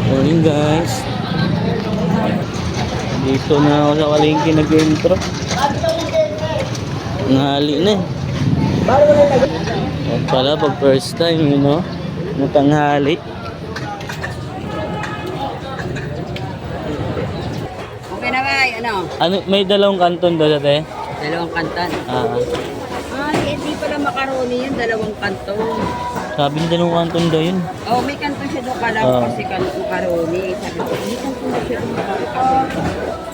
Morning guys. Dito na ako sa palengke nag-intro. Ngali na eh. At pala pag first time yun no. Natanghali. Okay na ba? Ano? May dalawang kanton daw dati? Dalawang kanton. Hindi pala macaroni yun, dalawang kanton. Sabi niya dalawang kanton daw yun. Oh, may kanton siya doon kala ko kasi macaroni. Sabi ko, hindi kanton siya doon macaroni.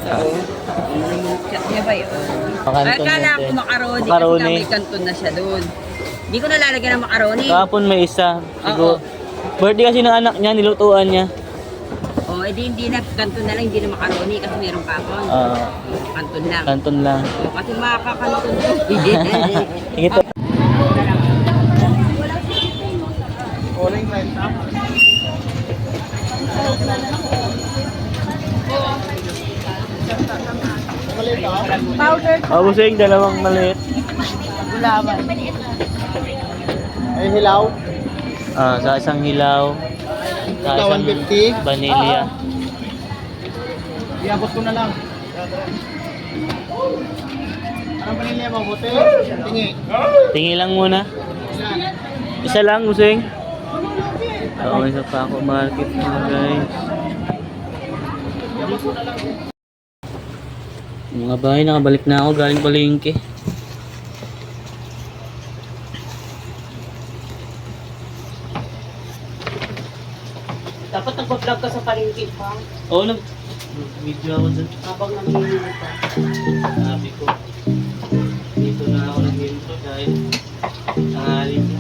Oo. Yung chat niya ba yun? Ay, kala ko macaroni kasi nga may kanton na siya doon. Hindi ko nalalagyan ng macaroni. Kahapon may isa. Siguro. Birthday kasi ng anak niya, nilutuan niya. Oh, edi hindi na kanton na lang, hindi na macaroni kasi meron pa ako. Kanton lang. Kanton lang. Oh, kasi makakakanton doon. Ito. Powder. Busing, dalawang maliit. Gulaman. Ay, hilaw. Sa isang hilaw. Sa isang 150. vanilya. Iabot ko na lang. Anong panilya mo? Buti? Tingi. Tingi lang muna. Isa lang, Busing. Isa pa ako market mga guys. Mga bahay, nakabalik na ako galing palengke. Dapat nag-vlog ka sa palengke pa. Oo, nag-video ako dun. Habang namimili ka. Sabi ko, dito na ako nag-intro dahil tanghali na.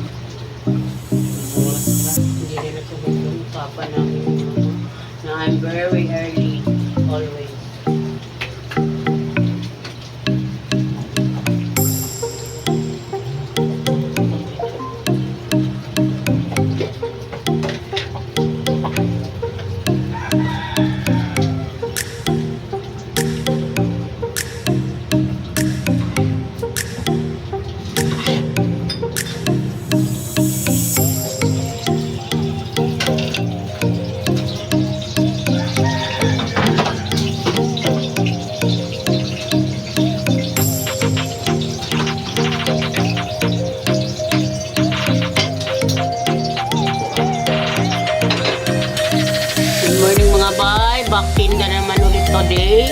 Oras na. Hindi rin nagsubukan yung papa na I'm very early always. Good morning mga bay, baktinda naman ulit today.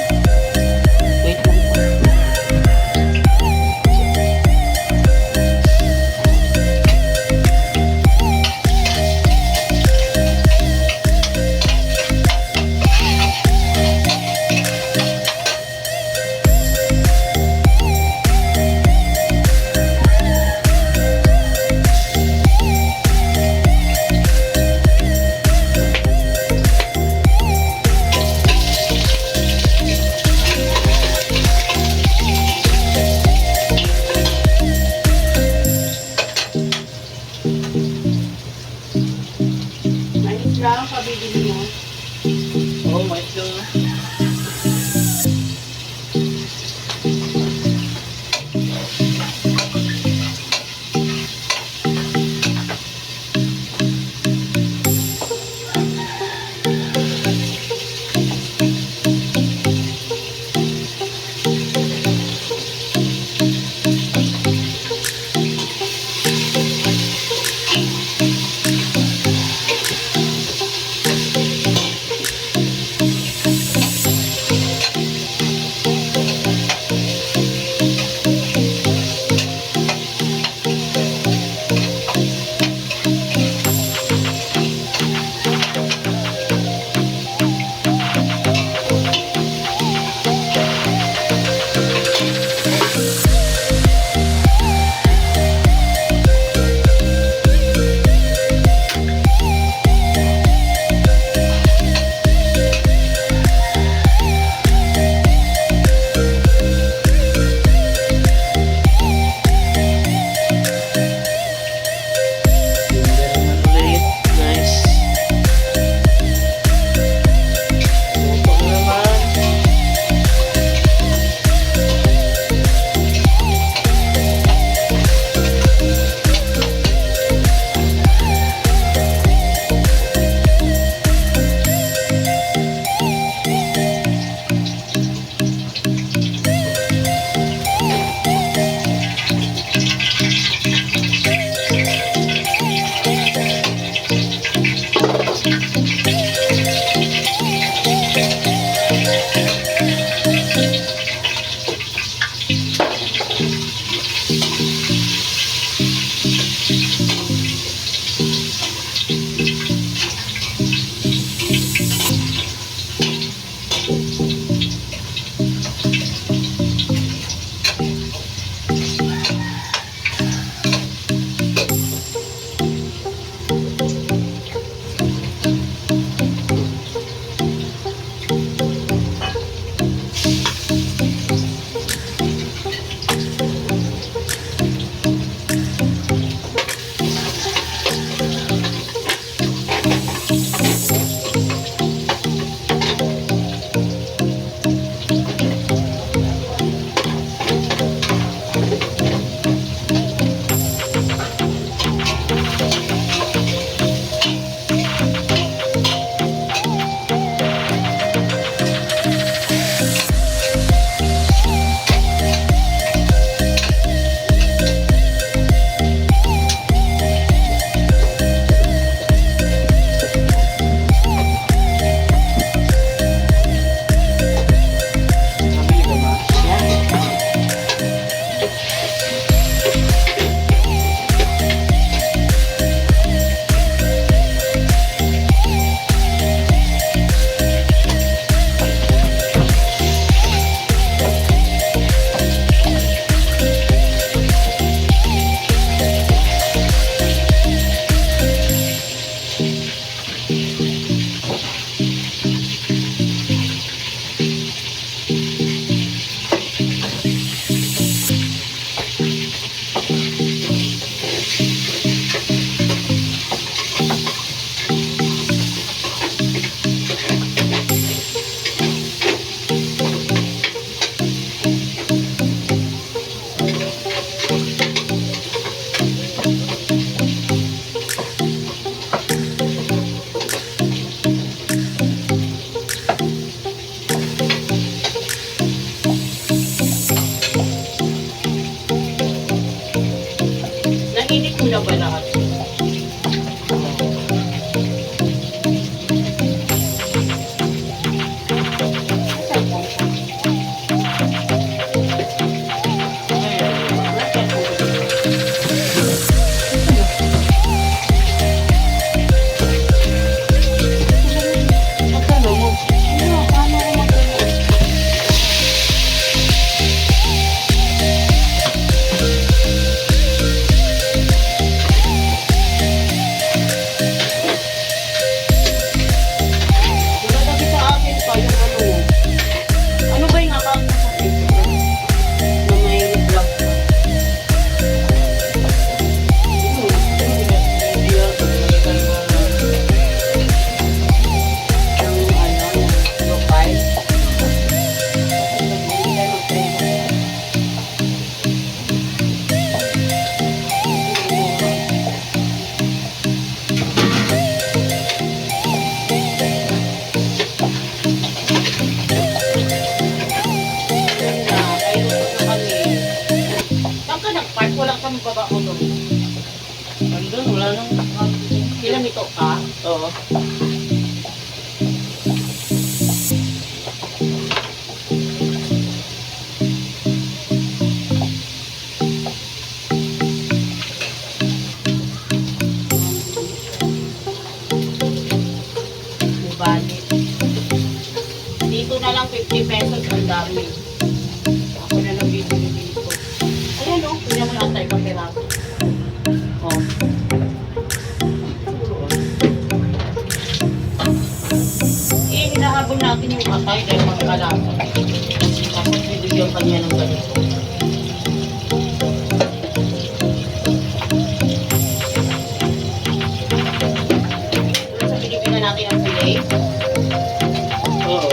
Wait lang po. Anis lang, pabibili mo. Oh my God. bali. Dito na lang 50 pesos ang dami. Ako na lang bibili dito. Ayan o, pinag mo lang tayo kapiraso. Oh. Hinahabol natin yung atay dahil magkalasa. Tapos bibigyan pa niya ng ganito. Sa Pilipinas natin ang fillet. Oo.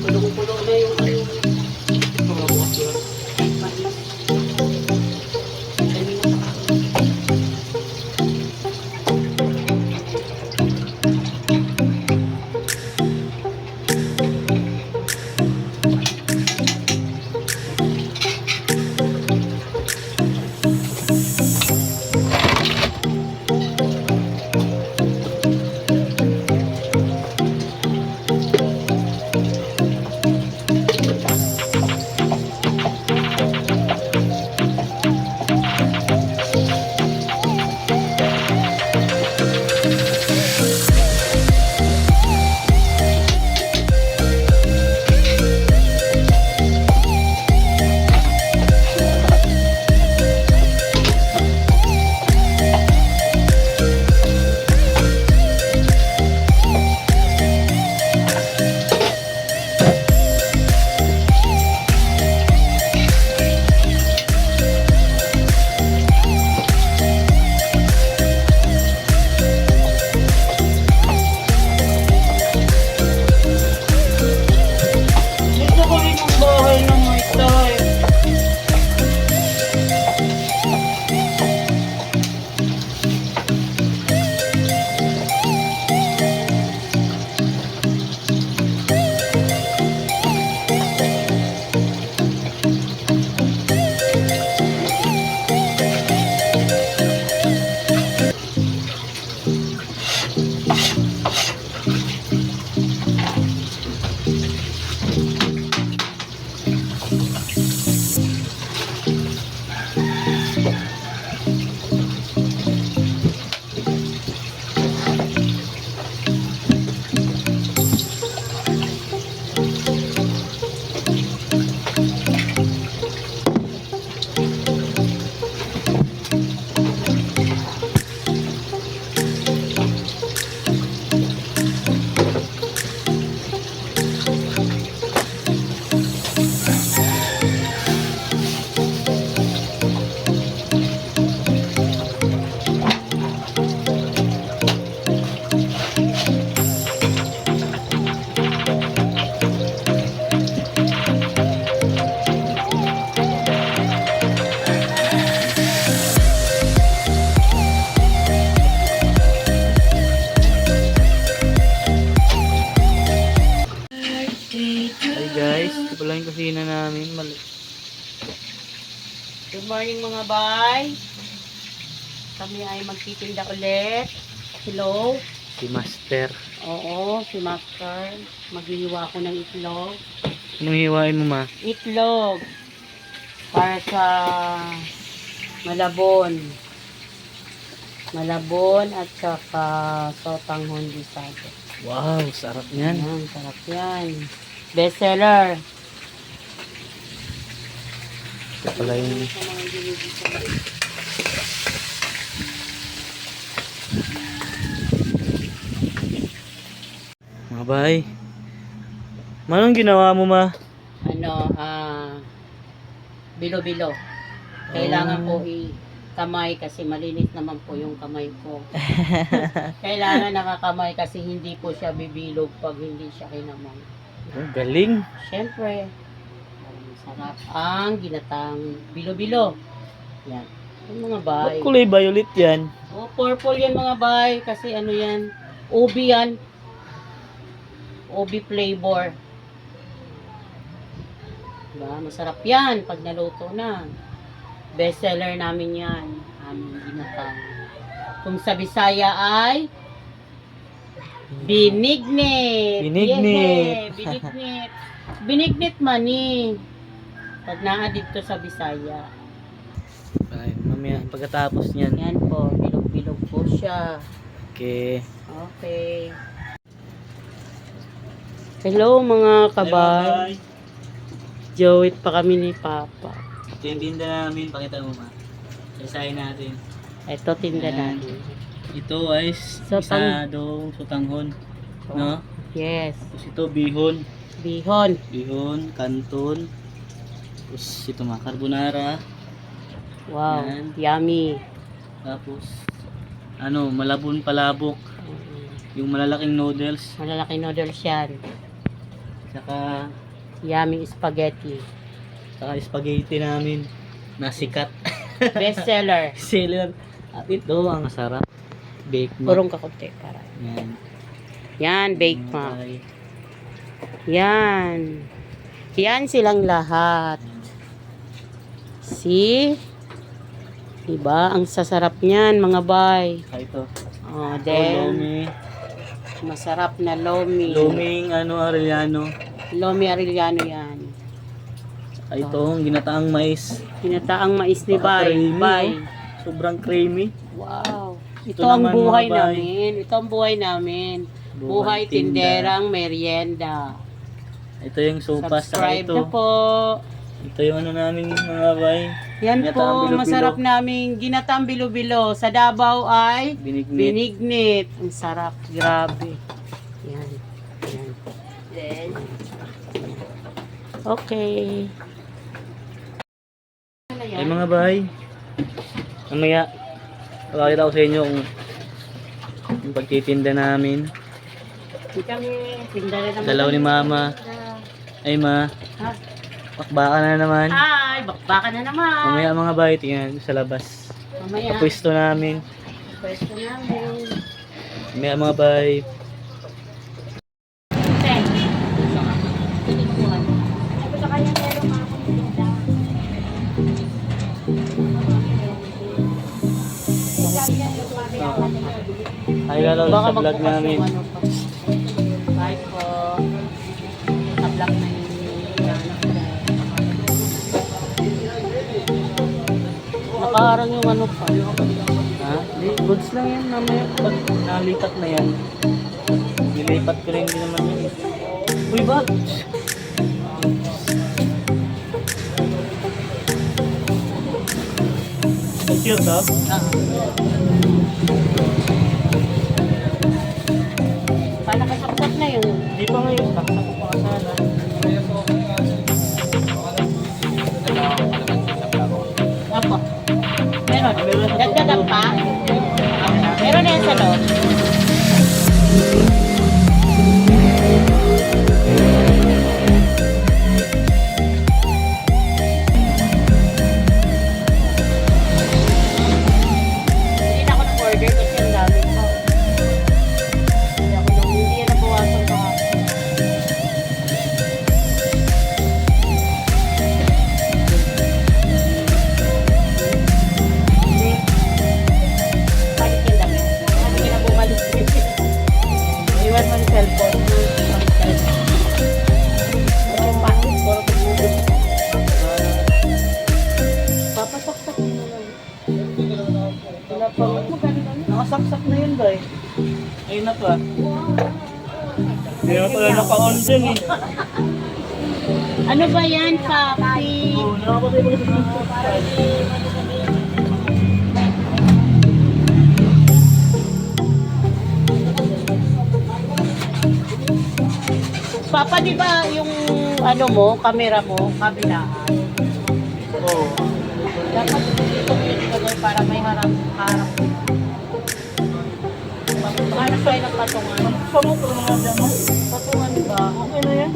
Pulong-pulong na yung ano. Gusto ko rin ang bahay ng may tay. Hi guys, ito pala yung kusina namin. Good morning mga bay. Kami ay magtitinda ulit. Hello. Si Master. Oo, si Master. Maghihiwa ako ng itlog. Anong hiwain mo, ma? Itlog. Para sa Malabon. Malabon at saka sotang hondisado. Wow, sarap niyan. Ayan, sarap yan. Best seller. Ito pala yung... Mga bay, Manong ginawa mo, ma? Bilo-bilo. Kailangan ko kamay kasi malinis naman po yung kamay ko. Kailangan nakakamay kasi hindi po siya bibilog pag hindi siya kinamay. Oh, galing. Siyempre, sarap ang ginatang bilo-bilo. Yan. Yung mga bay. Ba't kulay violet yan? Oh, purple yan mga bay. Kasi ano yan, ubi yan. Ubi flavor. Diba? Masarap yan pag naluto na. Best seller namin yan. Aming ginatang. Kung sa Bisaya ay binignit. Binignit. Yes, binignit. Binignit mani. Pag naa dito sa Bisaya. Ay, mamaya, pagkatapos niyan. Yan po, bilog-bilog po siya. Okay. Okay. Hello mga kabay. Joey pa kami ni Papa. Ito yung tinda namin, pakita mo, ma. Sasayin natin. Ito tinda Ayan. natin. Ito ay isadong sutanghon. No? Yes. Tapos ito, bihon. Bihon. Bihon, kanton. Tapos ito mga carbonara. Wow. Yan. Yummy. Tapos, malabon palabok. Yung malalaking noodles. Malalaking noodles yan. Saka, Yummy spaghetti. spaghetti namin. Nasikat. Best seller. Seller. At ito, ang masarap. Bake mo. Purong kakunti para. Yan. Yan, bake Mga pa. tay. Yan. Yan silang lahat. See? Diba? Ang sasarap niyan, mga bay. Saka ito. Oh, Ito, then, lomi. masarap na lomi. Loming, arellano. Lomi Arellano yan. Saka ito, ang ginataang mais. Pinataang mais ni Bay. Creamy, Bay. oh. Sobrang creamy. Wow. Ito Ito ang naman, buhay mga bay. namin. Ito ang buhay namin. Buhay tinda. tinderang merienda. Ito yung sopas. Saka Subscribe ito. na po. Ito yung namin mga bay. Yan Ginataang po, bilo-bilo. masarap namin ginatang bilo-bilo. Sa Davao ay Binignit. binignit. Ang sarap, grabe. Yan. Yan. Then, okay. Ay mga bay. Mamaya, pakakita ko sa inyo yung pagtitinda namin. Kami, tinda rin naman. Dalaw ni mama. Ay ma, Ha? pakbaka na naman. Hi, bakbaka na naman. Mamaya mga bay, tingnan sa labas. Mamaya. Sa pwesto namin. Pwesto namin. Mamaya mga bay. Ay lalo sa vlog namin. Bye po. Sa vlog na yun. Nakaharang yung ano pa. Ha? Di, goods lang yan. Mamaya pag nalipat na yan. Nilipat ko rin din naman yun. Uy ba? Ang cute ha? Paano kasaksak na yun? Di pa ngayon. Taksak ko pa sana. Apo. Meron. Meron sa Dagdagan pa? Meron na yan sa loob. Hindi na ako nag-order kasi ang dami ko. Hindi yan nabawasan pa. Balik yung dami. Ano yung nabumalik? Iwan mo yung cellphone. At yung pangit, puro pagbubusin. Papasaksak mo na lang. Wala pa. Nakasaksak na yun ba eh? Ayun na pa. Hindi na pala naka-on dyan eh. Ano ba yan, Papi? Oo, nakapatay mo sa Papa, di ba yung ano mo, camera mo, kabilaan? Oo. Dapat dito yun kagay para may harap. Hanap kayo ng patungan. Pamuto nga dyan mo. Patungan ba? Okay na yan.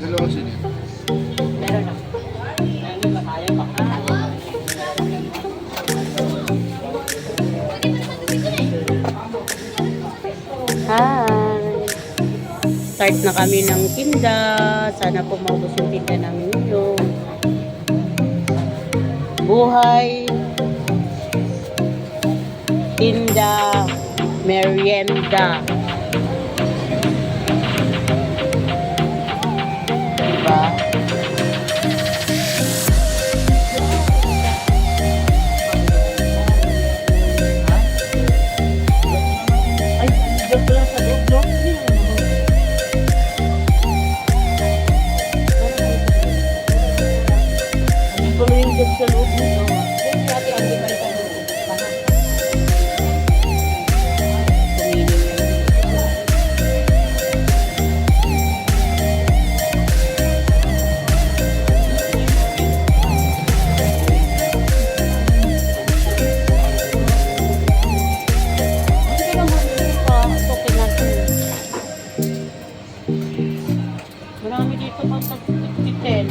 Dalawang sini. Meron na. Hi! Start na kami ng tinda. Sana po maubos yung tinda namin ngayon. Buhay, tinda, merienda. Diba? Ay, dyan pala sa loob, no? Ano pala yung dyan sa loob, no? Marami dito pang tag-titel.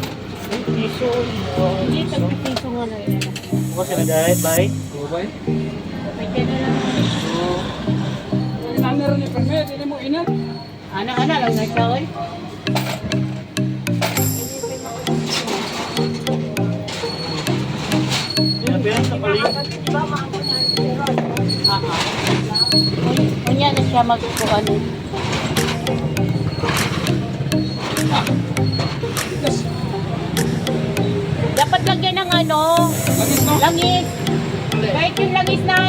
Piso. Hindi, tag-piso nga na yun. Bukas na dahil, bye. Bye. May kaya lang. Meron ni permit, hindi mo inat. Ana-ana lang na siya, oy. Yan sa kaling. Kunya na siya magkuhan. Dapat lagyan ng ano, langis. Kahit yung langis na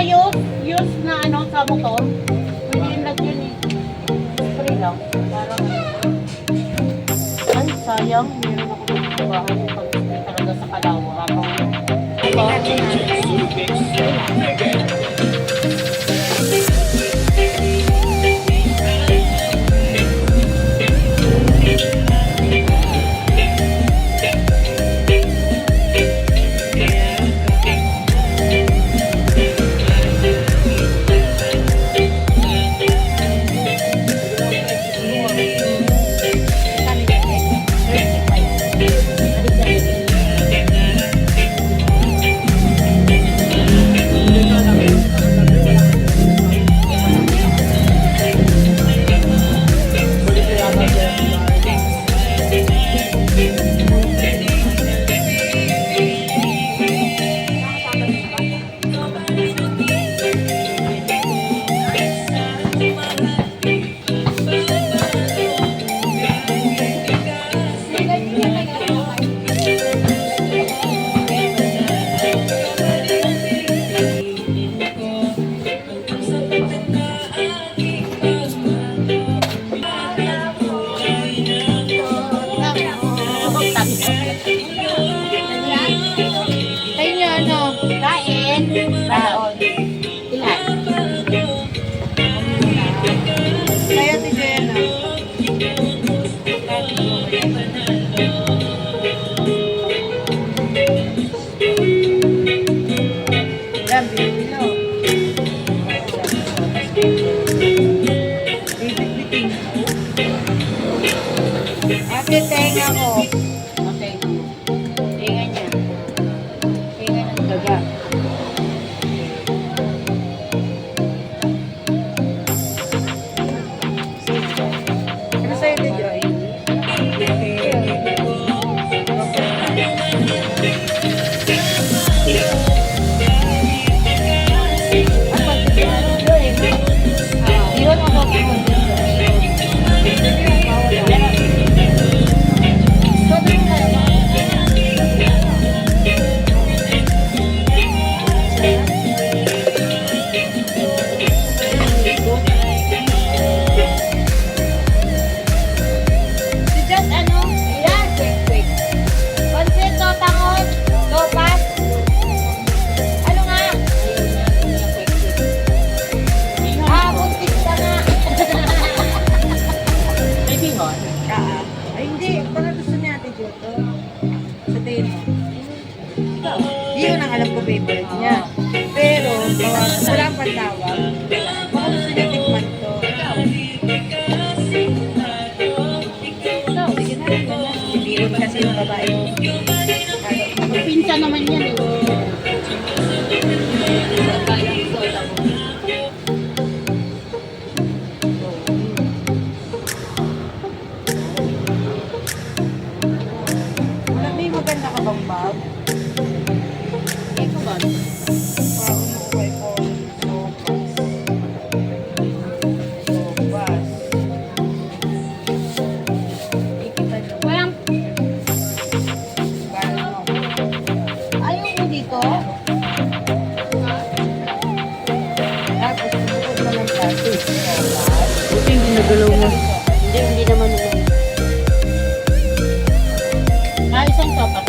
use na ano sa motor, pwede yung lagyan eh. Spray lang. Parang, ay sayang, meron ako ng bahay ng pag-spray talaga sa kalawa. Diba? galaw mo. Hindi naman naman. Isang sopas.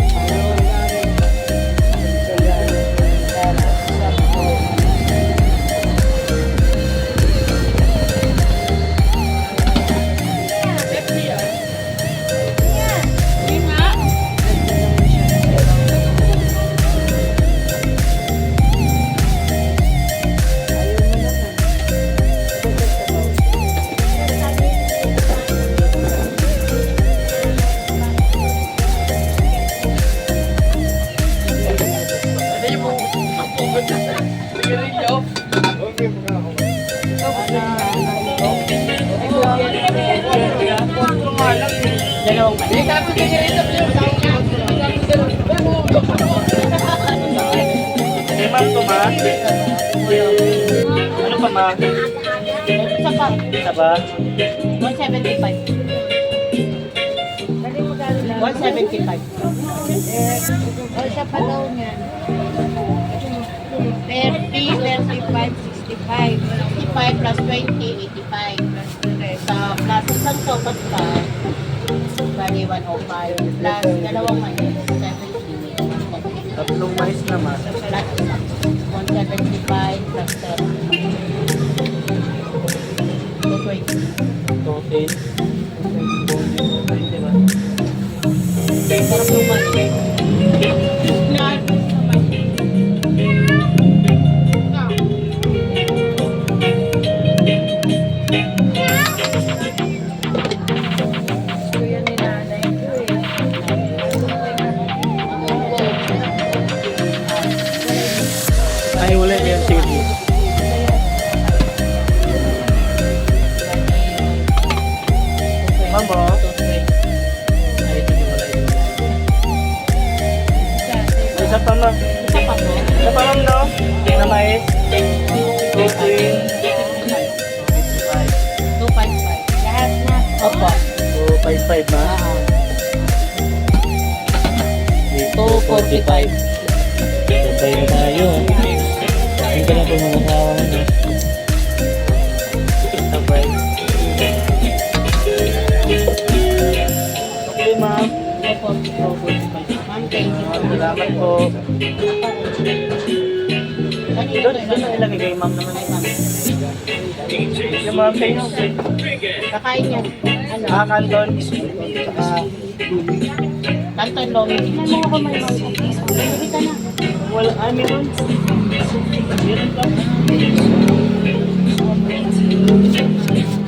Dalawang mali. Limang to, ma? Ano pa, ma? Isa pa. Isa ba? 175. 175. O siya pa daw niyan. 30, 35, 65. 65 plus 20, 85. Sa plus isang sopas pa, bali 105. Plus dalawang mali, 70. Tatlong mais naman. Plus 175 plus 30. 220. Total. Diba? Sarap yung mali. Kuya ni nanay ko eh. Ay, wala yan. Sige. Mamo. Isa pa, ma. Isa pa po. Isa pa, ma'am, no? Na mais. 255. Lahat na. Opo. 255, ma. 245. Sabay na tayo. Hindi ka na po makasawa mo, no? Sabay. Okay, ma'am. Opo. 245. Ma'am, thank you. Salamat po. Kanina Doon na ilagay kay ma'am naman. Yung ma'am, kayo. Kakain yan. Ano? Kanton. Canton Lomi. May mga kamay mo. Kita na. Wala, meron. Meron ka.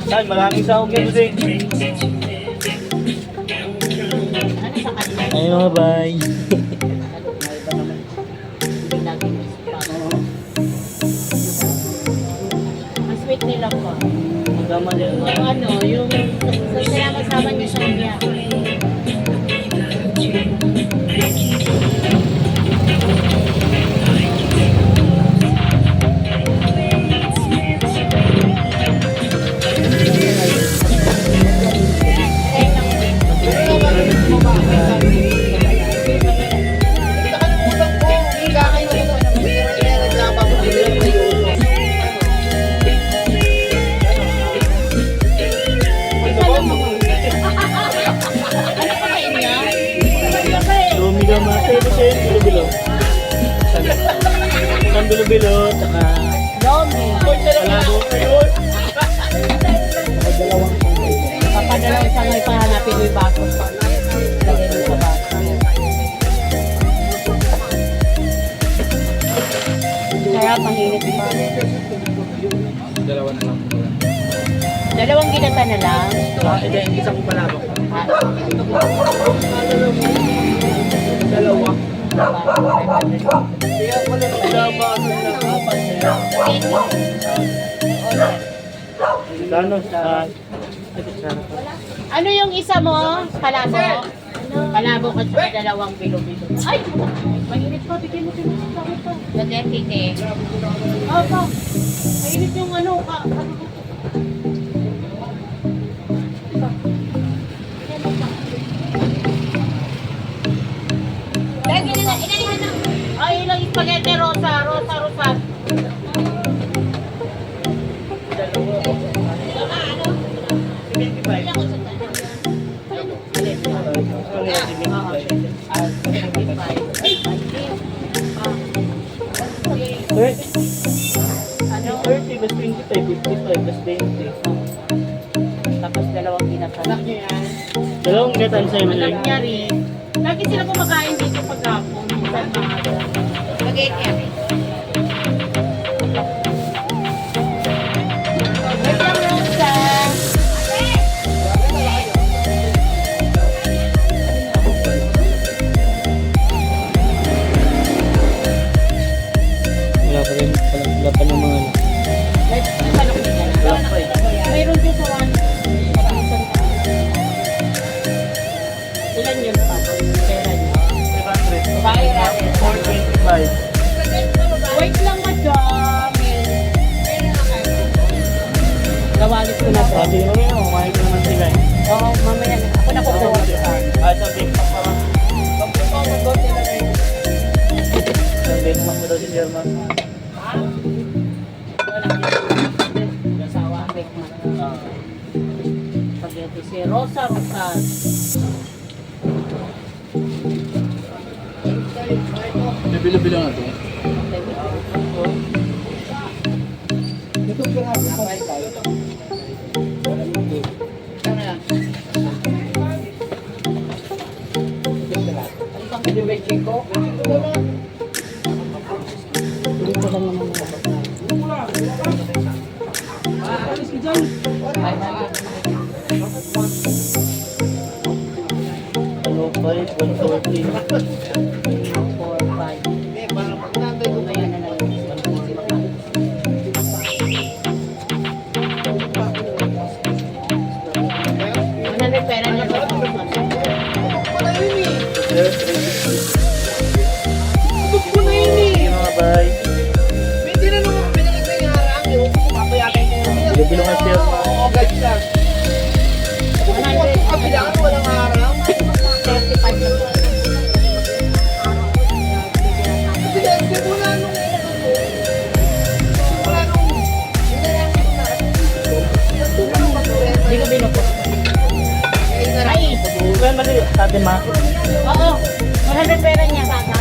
Saan? Maraming sahog yan today. Ano sa kanila? Ayun mga bay. Ang sweet nila po. Magama din. Yung ano, yung sinama-sama niya sa kanya. Ano pa kain niya? Lumigama. Ito siya yung bilo-bilo. Isang bilo-bilo. Saka Lomi. palabo. Papadalaw sa ngayon pahanapin mo yung baso. Lagay mo sa baso. Kaya panginit pa. Dalawa na lang. Dalawang ginata na lang. Hindi, isang palabo. Ah, Dalawa. Kaya pala palabo. Gano sa... Ano yung isa mo? Palabo? Palabo ka sa dalawang bilo-bilo. Ay! Mainit pa. Bigyan mo tinutulungan pa. Nag-etite. Opo. Mainit yung ano. Ay, ilang spaghetti rosa. Ano? 30 plus 25, 55 plus 20. Tapos dalawang ginatan. Anak niya yan. Dalawang gatan sa'yo, Anak Masing. niya rin. Lagi sila kumakain dito pagkapon. Minsan maaga. Spaghetti yan eh. Wait lang, Rosa. Wala pa rin. Wala pa ng mga ano. Wait, may salok din yan. Wala pa eh. Mayroon din sa one. Isang taon. Ilan yun pa? Pera niyo. 500. Babae natin. 425. Wait lang, madam. Gawalit ko na to. Sabi mo yun, kumain ko naman sila eh. Oo, mamaya. Ako na kukuha. Sabihin pa pa. Sabihin mo daw si German. Asawa, Beckman. Spaghetti si Rosa Rosal. Bilo-bilo na ito. Dito lang naman. Ano pa eh, 140. 4, 5. Mamaya na lang. Ano pera niya ba? Sige mga bay. Bilo-bilo nga siya. 35 lang. Hindi ko binukos. Ay! Kaya mali, sabi ma. Oo! 100 pera niya, kaka.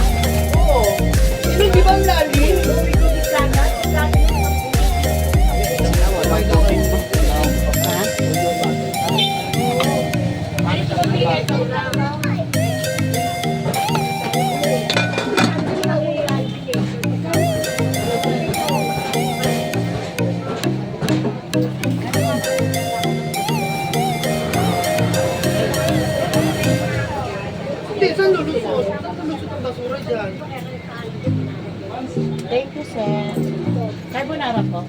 Ha? Thank you, sir. Carbonara po.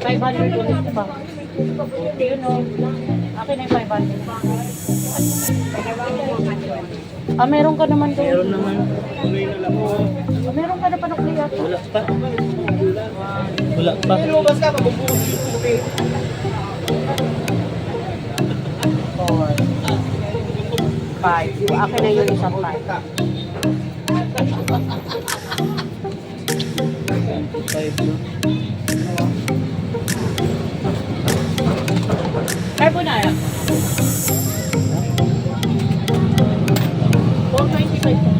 500 ulit pa. Yun o. Akin na yung 500. Ah, meron ka naman doon. Meron naman. Ah, meron ka na panukli yata. Wala pa. Wala pa. Four. 5. Akin na yun isang 5. 5 no? Carbonara. 425 po.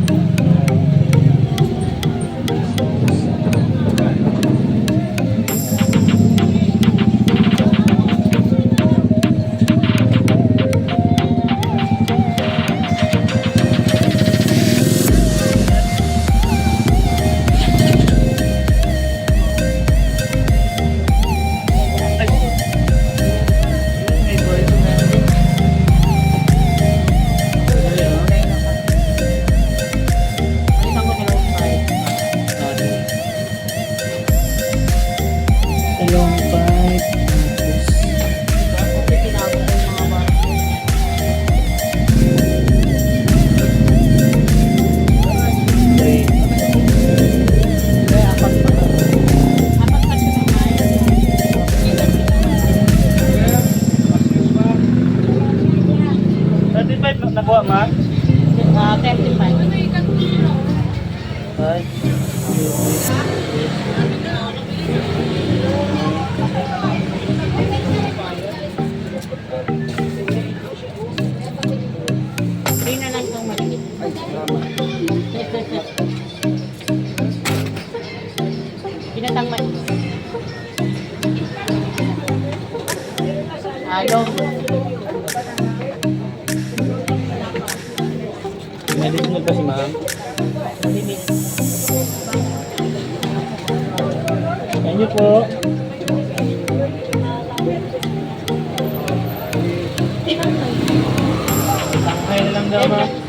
Pinatang mais. Along. Additional pa si ma'am. Yan niyo po. Tangkay na lang daw ma'am.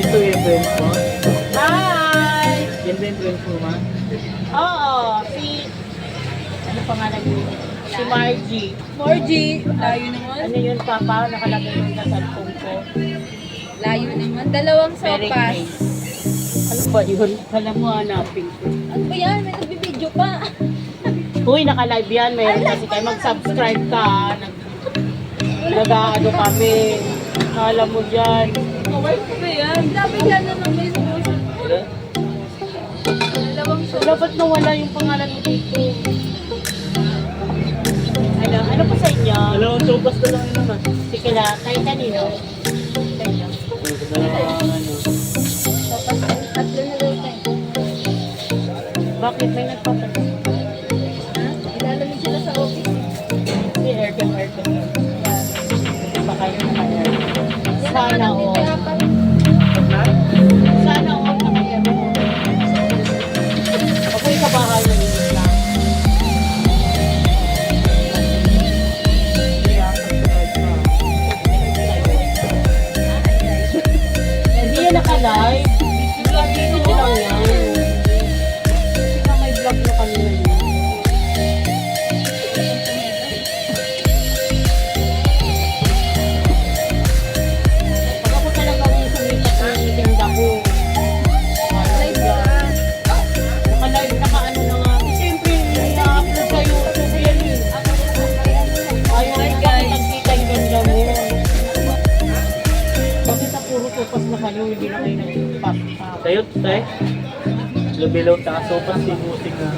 Ito yung friends mo? Hi! Yan ba yung friends mo ma'am? Oo, si... Ano pangalan niyo? Si Margie. Margie, layo naman. Ano yun, Papa? Nakalagay yun sa cellphone ko. Layo naman. Dalawang Very sopas. nice. Ano ba yun? Alam mo, hanapin ko. Ano ba yan? May nagbibideo pa. Uy, naka-live yan. Mayroon kasi kayo. Mag-subscribe ka. Nag-ano kami. Alam mo dyan. Kaway ko ba yan? Dapat yan na lang may sumusok. Dalawang sopas. Dapat nawala yung pangalan mo dito. Ano pa sa inyo? Dalawang sopas na lang yun naman. Si kila, kay kanino? Kanino? Dalawang ano. Sopas. Tatlo na daw tayo. Bakit may nagpapalit? Ha? Ilalamig sila sa office. Si Erden. Hindi pa kayo naka-Erden. Sana o. Sana o naka-Erden. Ako'y sa bahay na linis lang. Hindi yan naka-live. Video ko lang yan. Kasi may vlog na kanina yun. Pag ako talaga yung sumikat na yung tinda ko. Live ka. Naka-live, naka-ano na nga. Siyempre, i-upload sa YouTube yan eh. Ayaw na nakakita yung ganda mo. Bakit sa puro sopas na kayo, hindi na kayo nag-pasta. Tayo, tayo. Lubilaw ta sopas si musik na.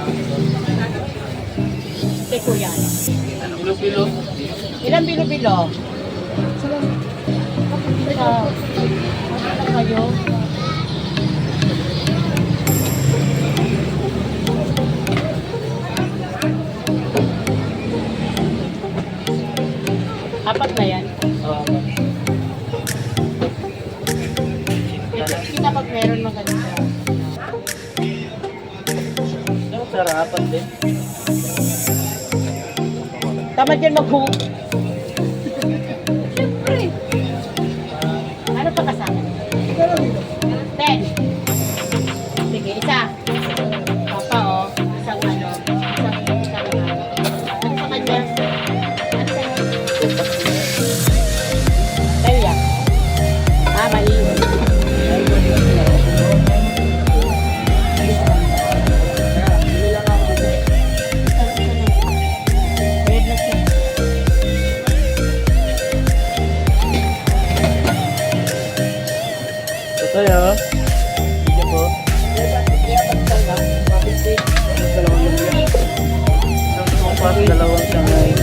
Kay Kuya. Anong lubilaw? Ilang bilo-bilo? Sa... Ano na kayo? Apat na yan. Kita pag meron maganda. Ang sarapan din. Tamad yan mag-hook. Siyempre. Ano pa kasama? 10. Sige, isa. Papa, oh. Isang ano. Isang ano. Ano sa kanya? Ano sa kanya? Tayo yan. Ah, mali. Tayo. Sige po. Isang sopas, dalawang sangay.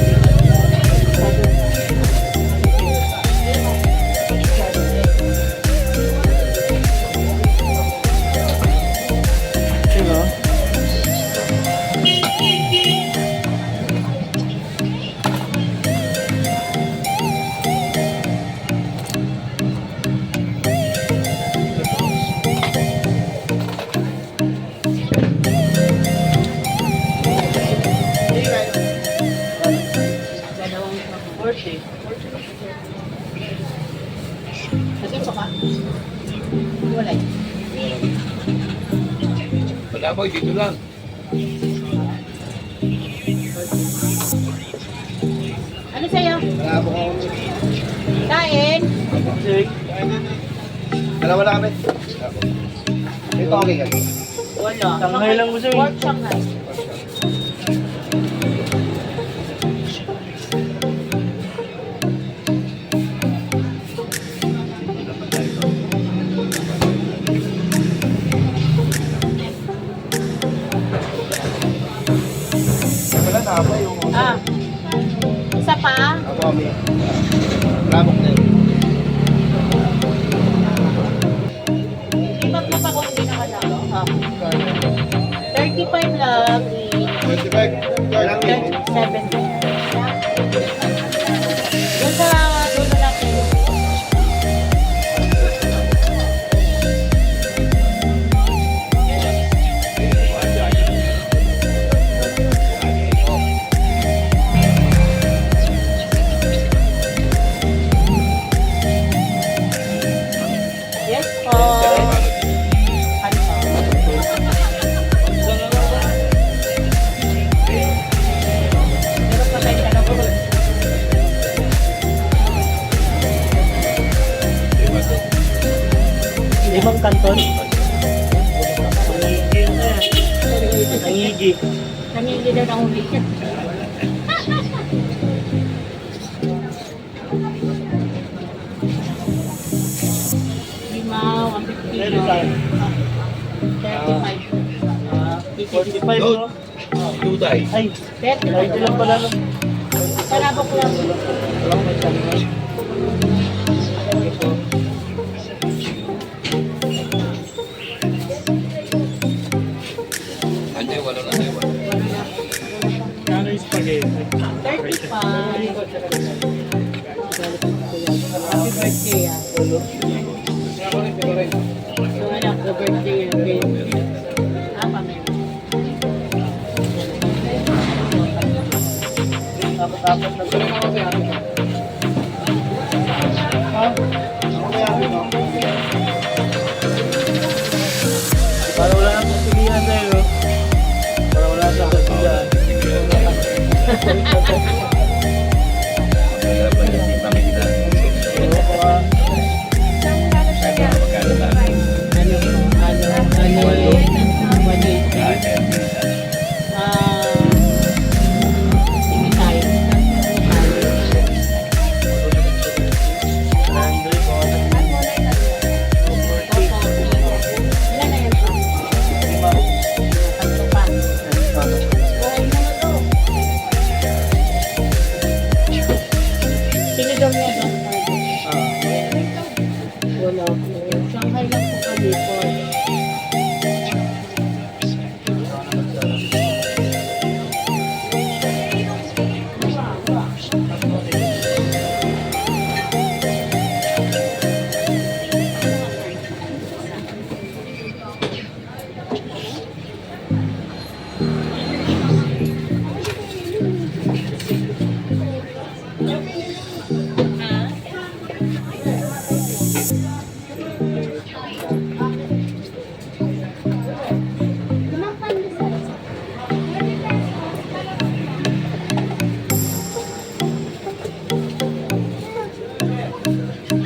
Sino? Laboy, dito lang. Ano sa'yo? Kain? Useng. Dalawa na kami. Ito okay ka. Wala. Shanghai lang gusto eh. Pork Shanghai. Wala na ako yung... Ah. Isa pa? Ako kami. Labok na yun. Ibang na pa kung hindi nakalaro. Ah. 35 lang. 25. Kailang yun. 70. Doon sa dulo natin. Yes po. Ano po? Meron pa tayong dalawa. Limang kanton. Nangigi. Nangingi daw ng huli. Lima, 150. Meron tayo. 35. 45 no? Duday. Ay, 35 lang pala no? Palabok lang. Walang may shanghai. Ante, wala na tayo. Kano yung spaghetti? 35. Happy birthday ah. So anak ko birthday yung baby. Ah, pamilya. Tapos na ito. Para wala nang pagpilihan sa'yo. Para wala nang pagpilihan. Wala po. Shanghai lang po kami po.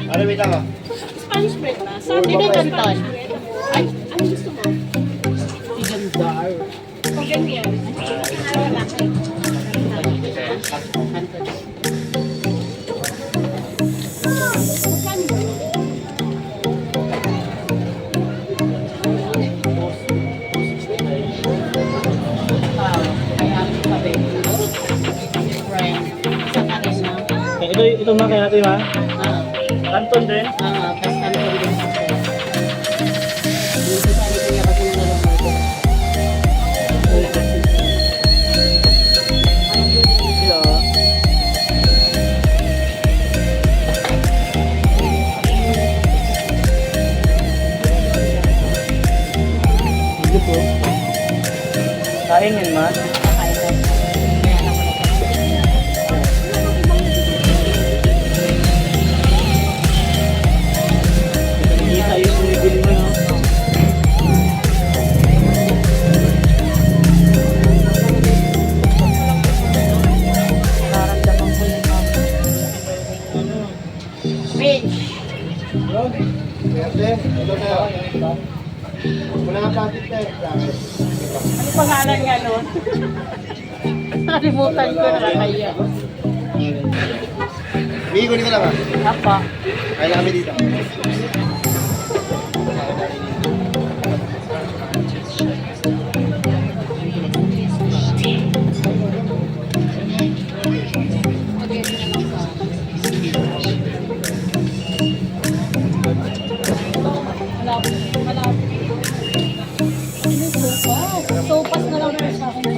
Ano, wait lang ah. Spanish bread ba? Sino kanton? Ay, ano gusto mo? Sigandar. Kung ganyan. Wala ka. Kanton. Magkano ba yun? Kaya ako sabi. Friend. Isa ka rin na. Ito mga kaya natin ha? Ah. Kanton din. Tapos kanton din ako. Yung sabi ko niya kasi nalalaman ko. Hindi po. Kain yan ma. Kita yung bumibili mo no. Nakabatik na yun. Ano pangalan nga nun? Nakalimutan ko, nakakaya. Bigay ko nito lang ha. Apa. Kaya kami dito. Sopas na lang po sa akin.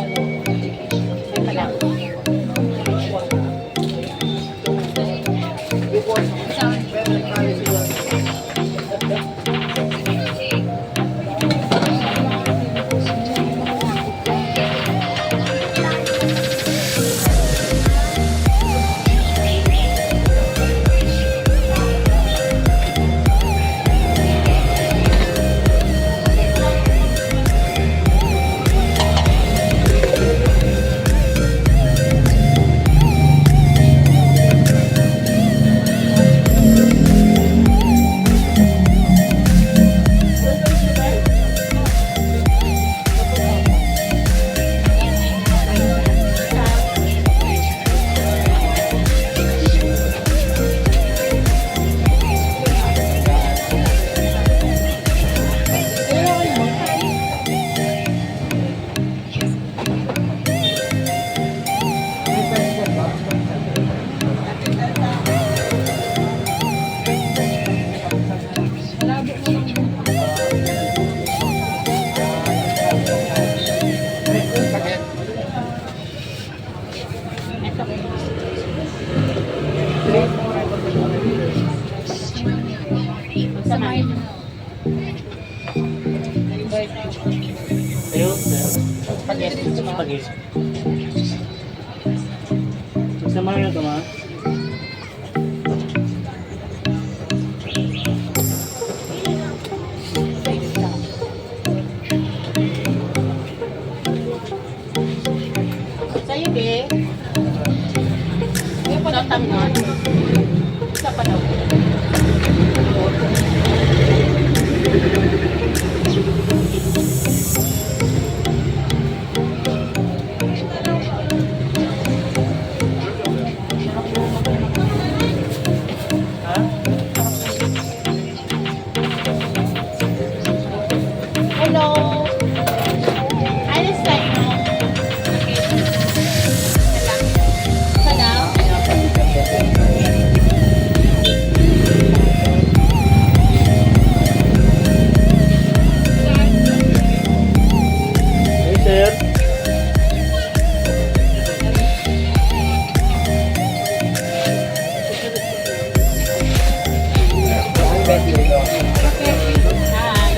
Ayun, spaghetti. Spaghetti. Sama na ito, ma. Sa'yo, be. Yung panatangan. Isa pa daw. Hello. Ayos tayo, no? Salam. Hey, sir. Hi.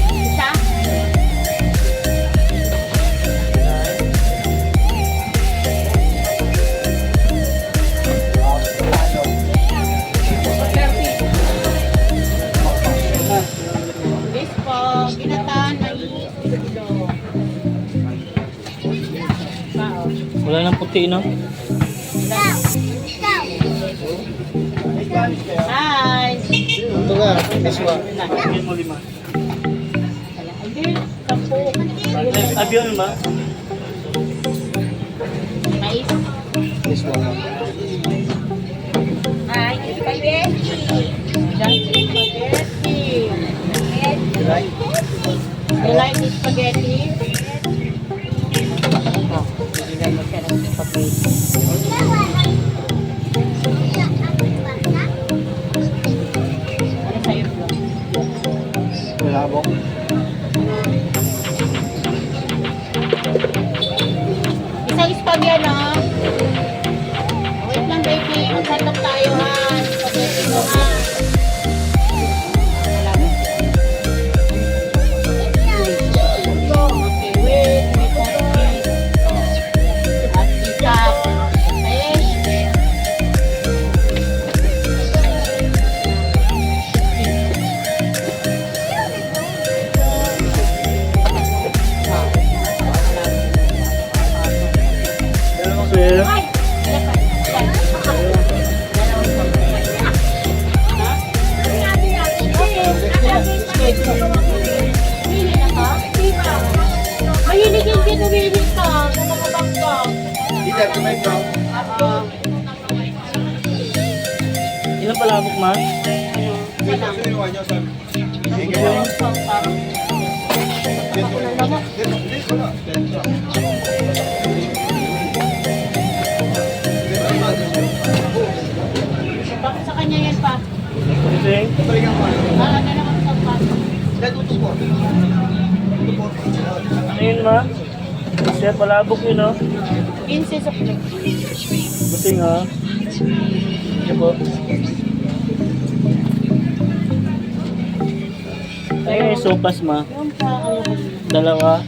Isa? This po, ginataan, mais, bilo. Bao. Wala nang puti, no? Hi. Ito nga, this one. Bigyan mo 5. Hindi, 10. Abiyon ba? Mais. This one. Ay, spaghetti. Just spaghetti. Right? You like the spaghetti? Oh, bigyan mo siya ng spaghetti. Ano sa'yo, Flo? Malabok. Isang spaghetti, no? Wait lang, baby. Maghandok tayo, ha? Spaghetti mo, ha? Okay, wait. Wait lang, wait. At isap. Okay? Sir. Okay. Ilan palabok, ma? Bakit sa kanya yan pa? Using? Ano naman sa pa? Ano yun, ma? Siya palabok yun, no? 15 sa plate. Busing, ha? Sige po. Ayun yung sopas, ma. Yung pa, Dalawa.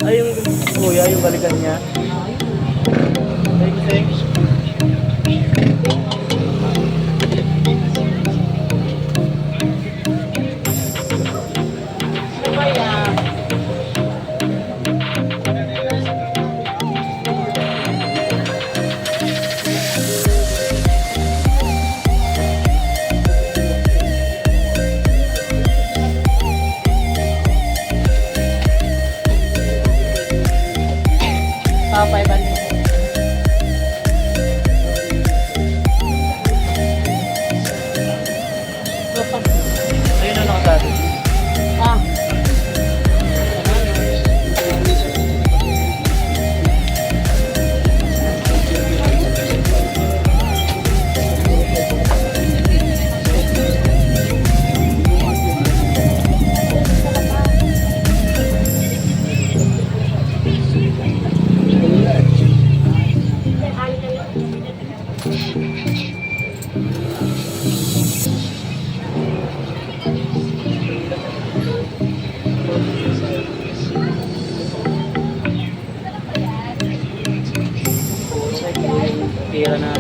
Ay, yung kuya, yung balikan niya. Ay, busing. ano ba yan? Papay ba nito? Ayun na nakasabi. Ah, Tira na.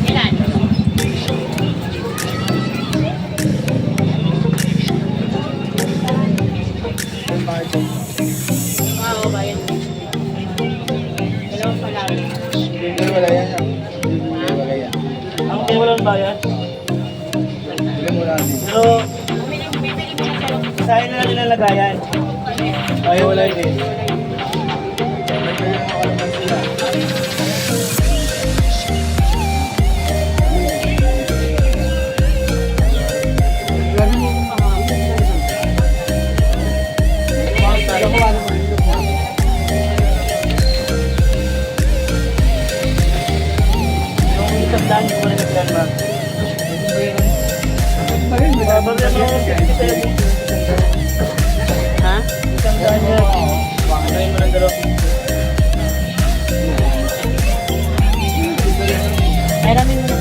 ilan? Oo, ba yan? Dalawang palagi. Wala yan. Wala yan. Ang kaya walang bayad. Pero, Bibili mo na sa loob. saan na natin nalagayan? Ay, wala yun eh. Yung isang daan, yung wala naglan, ma. Babagyan mo ako 57. Ha? Isang daan yan. Ano mo ng dalaw? Ay, ramin mo na.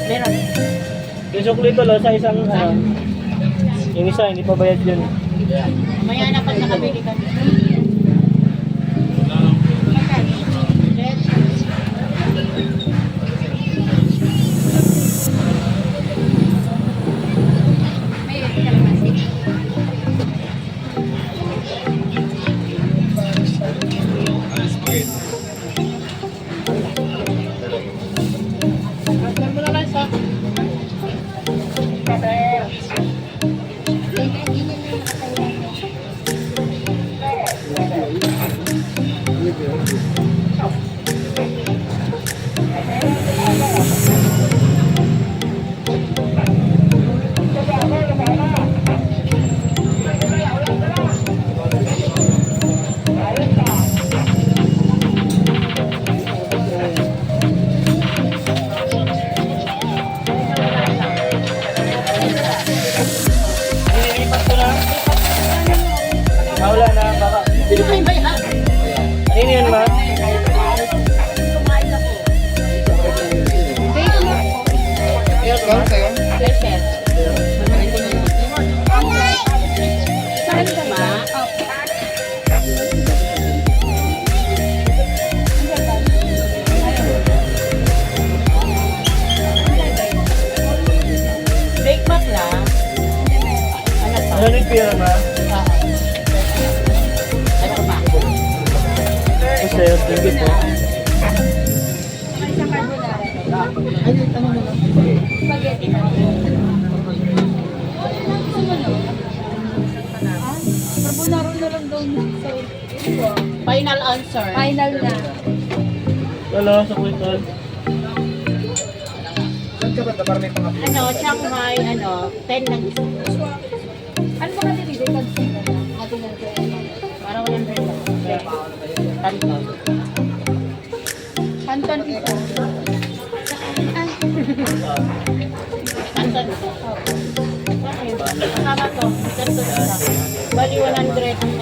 Meron. Yung suklito lo sa isang ano. Yung isa, hindi pa bayad yun. Maya na pag nakabili ka. Ano yung pira ma? Ano ba? Kasi, thank you po. Spaghetti. Carbonara na lang daw. Final answer. Final na. Wala, sa kwintal. Saan ka ba? Para may mga Ano, Shanghai, 10 lang isa. Ano ba kasi dito? Pansin na lang. Ating lang ito. Para 100 lang. Tanto. Canton isa. Tanto isa. Okay. Kasama to. Tanto isa. Bali 100 ang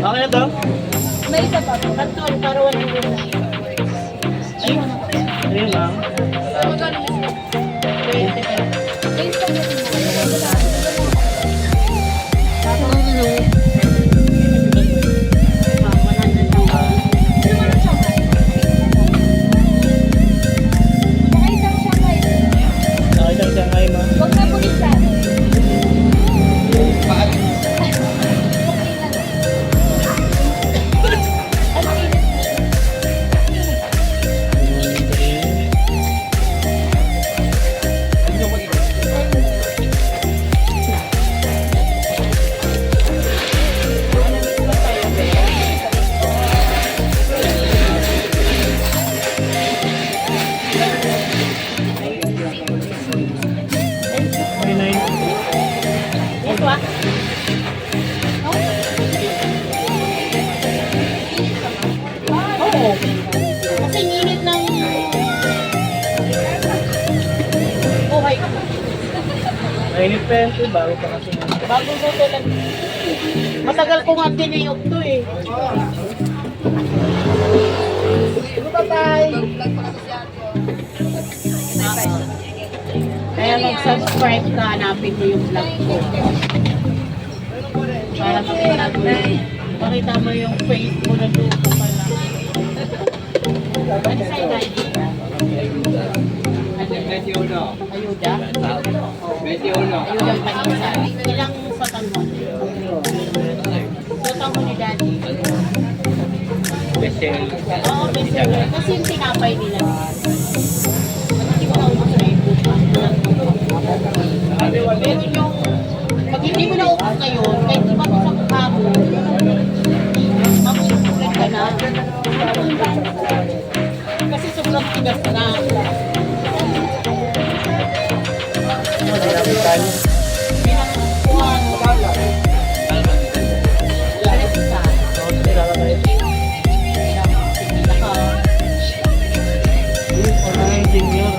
Okay na to? May isa pa. Tanto, para 100 lang. Ayun ma'am. 20 pa. May spaghetti na. Saka isang Shanghai. Okay, isang Shanghai ma'am. Huwag na pulisan. May 9. Ito ah. Oo. Kasi init ng buhay ko. Mainit pa yan, bago pa kasi. Bago ko lang. Matagal ko nga tiniyok to eh. Kaya mag-subscribe ka, hanapin mo yung vlog ko. Para makita mo yung face mo na luto pala. Ano sa'yo na ayuda? Ayuda? Ayudang panisa. Ilang satang mo? Satang mo ni Daddy. Oo, bestseller. Kasi yung tinapay nila. Hindi ko naubos na yung buka. Pero yung, pag hindi mo naubos ngayon, kahit iba mo sa mukha mo, makukulit ka na. Kasi sobrang tigas na. Dinamit tayo. Pinakakuhan mo. Alis isa. Kilala tayo. Pinaka. Ano yung senior?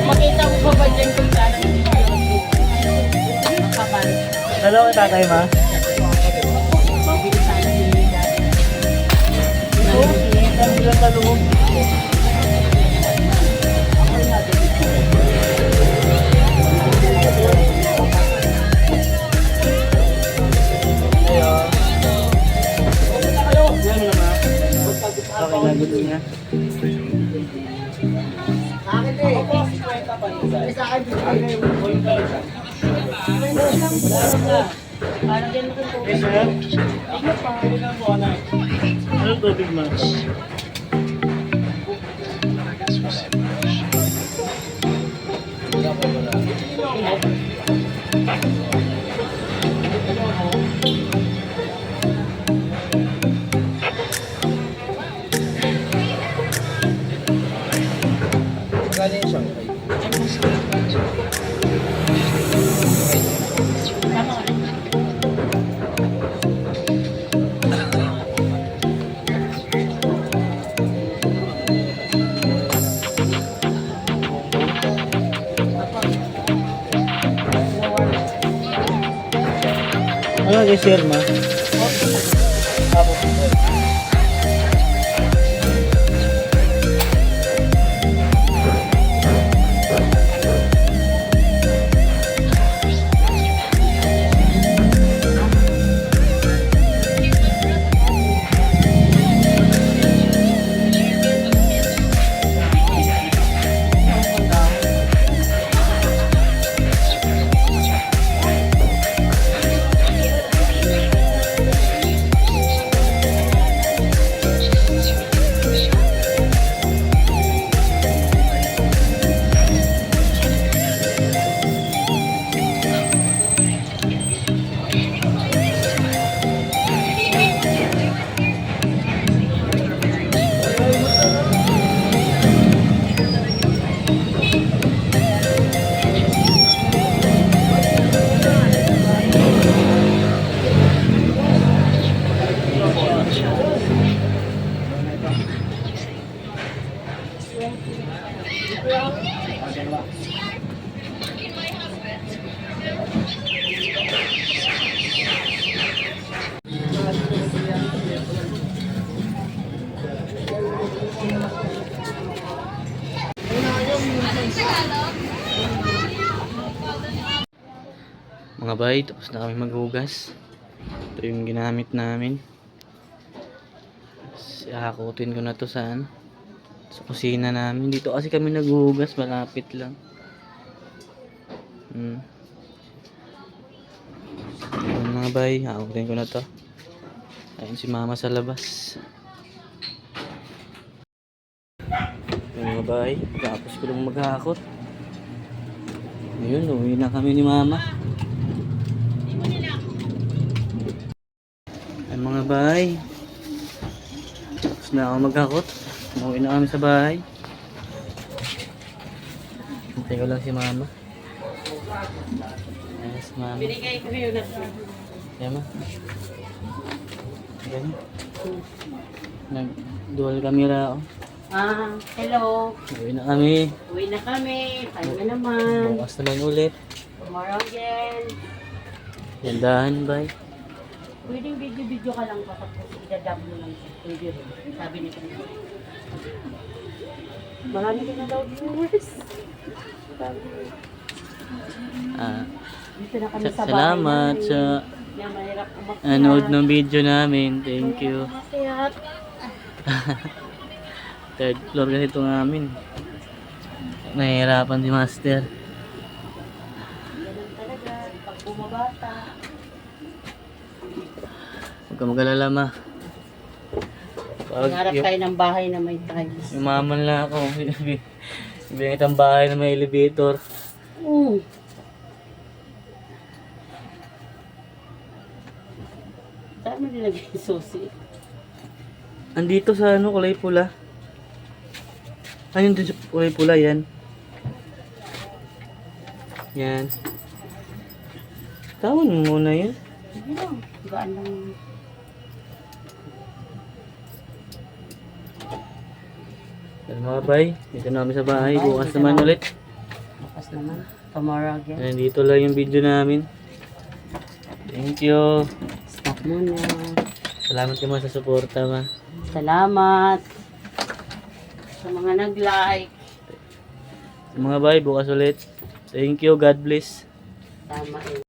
Makita mo pa ba dyan kung saan ang makapal? Dalawa ka tatay ma? Mabilisan ni Daddy. Oo, ang bilang talong. Okay na, gusto niya. Parang din mo kung Yes, sir. Ano tubig ma? galing siya. Ano i-share ma? Mga bay, tapos na kami maghugas. Ito yung ginamit namin. Hakutin ko na to saan? Sa kusina namin. Dito kasi kami naghuhugas, malapit lang. Ayun mga bay, hakutin ko na to. Ayun si mama sa labas. Ayun mga bay, tapos ko lang maghakot. Ayun, uwi na kami ni mama. Ay mga bay, tapos na ako maghakot. Umuwi na kami sa bahay. Hintay ko lang si mama. Ayan si mama. Binigay ko yun na. Ayan ma. Ayan. Nag-dual camera ako. Hello. Uwi na kami. Uwi na kami. Tayo na naman. Bukas naman ulit. Tomorrow again. Yandahan bay. Pwedeng video ka lang kapag idadam mo lang siya. Pwede rin. Sabi ni Kanya. Marami ka na daw viewers. Dito na kami sa bahay Salamat namin. sa Na mahirap umakyat. anood ng video namin. Thank you. Umakyat. Third floor ganito namin. Nahihirapan si Master. Ganun talaga. Pag bumabata. Huwag ka mag-alala ma. Mangarap Yung, tayo ng bahay na may tiles. umaman lang ako. Ibigay ang bahay na may elevator. Oo. Saan mo nilagay yung susi? Andito sa ano, kulay pula. Ayun din sa kulay pula yan. Yan. Tawan mo muna yan. Sige lang. Gaan lang. Yan mga bay, dito na kami sa bahay. Bukas naman ulit. Bukas naman. Tomorrow again. Nandito lang yung video namin. Thank you. Stop muna. Salamat ka ma sa suporta ma. Salamat. Sa mga nag-like. Mga bay, bukas ulit. Thank you, God bless. Tama.